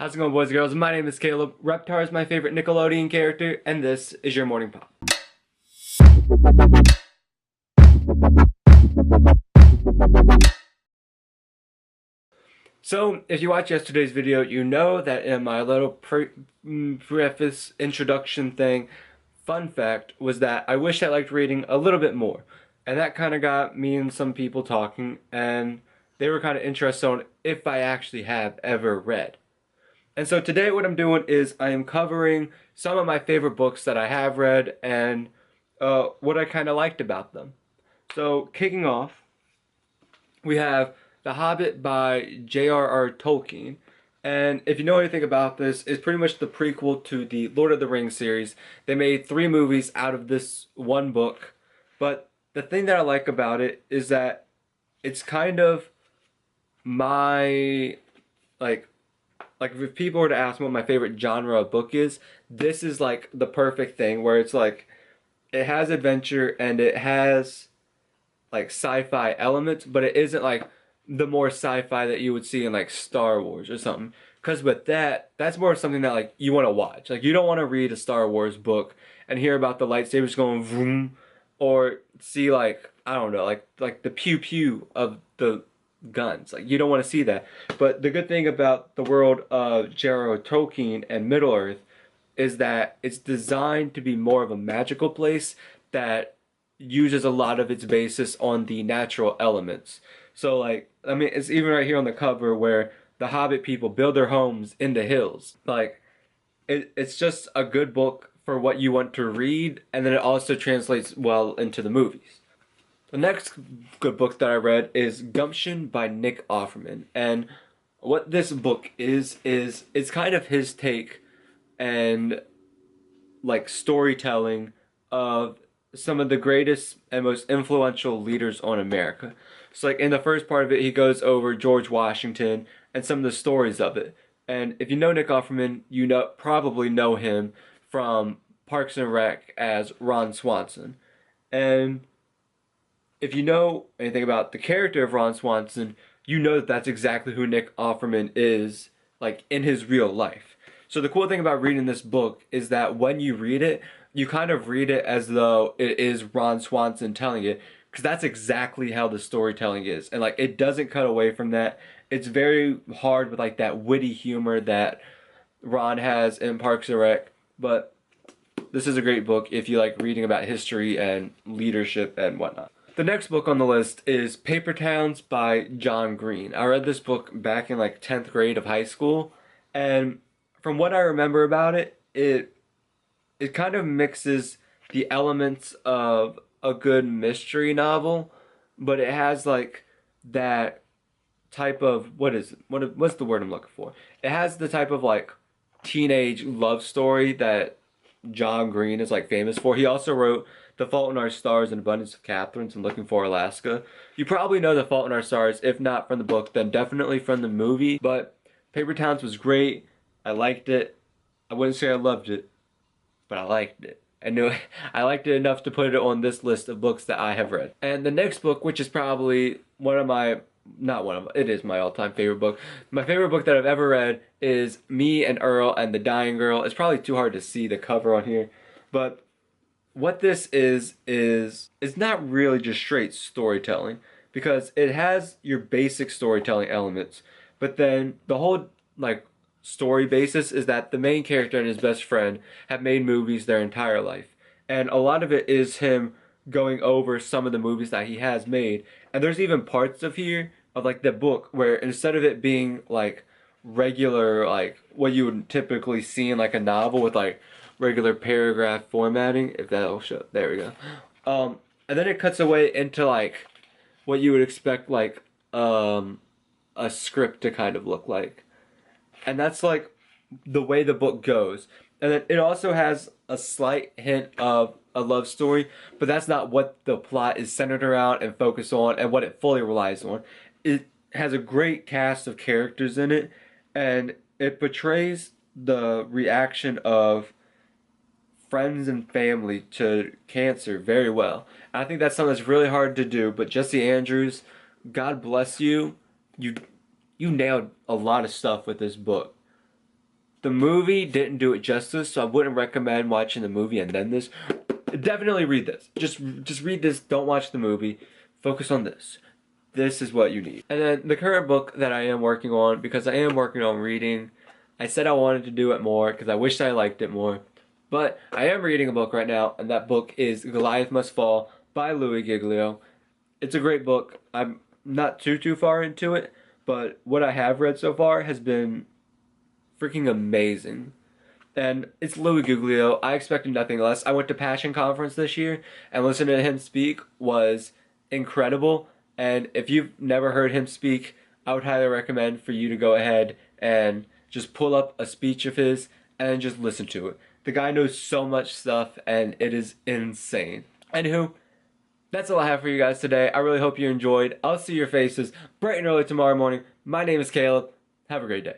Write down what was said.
How's it going, boys and girls? My name is Caleb. Reptar is my favorite Nickelodeon character, and this is your morning pop. So, if you watched yesterday's video, you know that in my little preface introduction thing, fun fact was that I wish I liked reading a little bit more. And that kind of got me and some people talking, and they were kind of interested on if I actually have ever read. And so today what I'm doing is I am covering some of my favorite books that I have read and what I kind of liked about them. So kicking off, we have The Hobbit by J.R.R. Tolkien. And if you know anything about this, it's pretty much the prequel to the Lord of the Rings series. They made 3 movies out of this one book. But the thing that I like about it is that it's kind of my, like if people were to ask me what my favorite genre of book is, this is like the perfect thing where it's like it has adventure and it has like sci-fi elements, but it isn't like the more sci-fi that you would see in like Star Wars or something. Because with that, that's more something that like you want to watch. Like you don't want to read a Star Wars book and hear about the lightsabers going vroom, or see like I don't know, like the pew pew of the guns. Like you don't want to see that. But the good thing about the world of J.R.R. Tolkien and Middle Earth is that it's designed to be more of a magical place that uses a lot of its basis on the natural elements. So like, I mean, it's even right here on the cover where the Hobbit people build their homes in the hills. Like, it's just a good book for what you want to read, and then it also translates well into the movies. The next good book that I read is Gumption by Nick Offerman. And what this book is it's kind of his take and like storytelling of some of the greatest and most influential leaders on America. So like in the first part of it, he goes over George Washington and some of the stories of it. And if you know Nick Offerman, you probably know him from Parks and Rec as Ron Swanson. And if you know anything about the character of Ron Swanson, you know that that's exactly who Nick Offerman is, like in his real life. So the cool thing about reading this book is that when you read it, you kind of read it as though it is Ron Swanson telling it, because that's exactly how the storytelling is. And like it doesn't cut away from that. It's very hard with like that witty humor that Ron has in Parks and Rec, but this is a great book if you like reading about history and leadership and whatnot. The next book on the list is Paper Towns by John Green. I read this book back in like 10th grade of high school, and from what I remember about it, it kind of mixes the elements of a good mystery novel, but it has like that type of what's the word I'm looking for? It has the type of like teenage love story that John Green is like famous for. He also wrote The Fault in Our Stars and Abundance of Catherines and Looking for Alaska. You probably know The Fault in Our Stars, if not from the book, then definitely from the movie. But Paper Towns was great. I liked it. I wouldn't say I loved it, but I liked it. I knew I liked it enough to put it on this list of books that I have read. And the next book, which is probably it is my all-time favorite book. My favorite book that I've ever read is Me and Earl and the Dying Girl. It's probably too hard to see the cover on here, but what this is it's not really just straight storytelling, because it has your basic storytelling elements, but then the whole like story basis is that the main character and his best friend have made movies their entire life, and a lot of it is him going over some of the movies that he has made. And there's even parts of here of like the book where instead of it being like regular like what you would typically see in like a novel with like regular paragraph formatting, if that'll show, there we go, and then it cuts away into like what you would expect like a script to kind of look like. And that's like the way the book goes. And then it also has a slight hint of a love story, but that's not what the plot is centered around and focused on and what it fully relies on. It has a great cast of characters in it, and it portrays the reaction of friends and family to cancer very well. And I think that's something that's really hard to do, but Jesse Andrews, God bless you. You nailed a lot of stuff with this book. The movie didn't do it justice, so I wouldn't recommend watching the movie and then this. Definitely read this. Just read this. Don't watch the movie. Focus on this. This is what you need. And then the current book that I am working on, because I am working on reading, I said I wanted to do it more because I wished I liked it more. But I am reading a book right now, and that book is Goliath Must Fall by Louis Giglio. It's a great book. I'm not too far into it, but what I have read so far has been freaking amazing. And it's Louis Giglio. I expected nothing less. I went to Passion Conference this year, and listening to him speak was incredible. And if you've never heard him speak, I would highly recommend for you to go ahead and just pull up a speech of his and just listen to it. The guy knows so much stuff, and it is insane. Anywho, that's all I have for you guys today. I really hope you enjoyed. I'll see your faces bright and early tomorrow morning. My name is Caleb. Have a great day.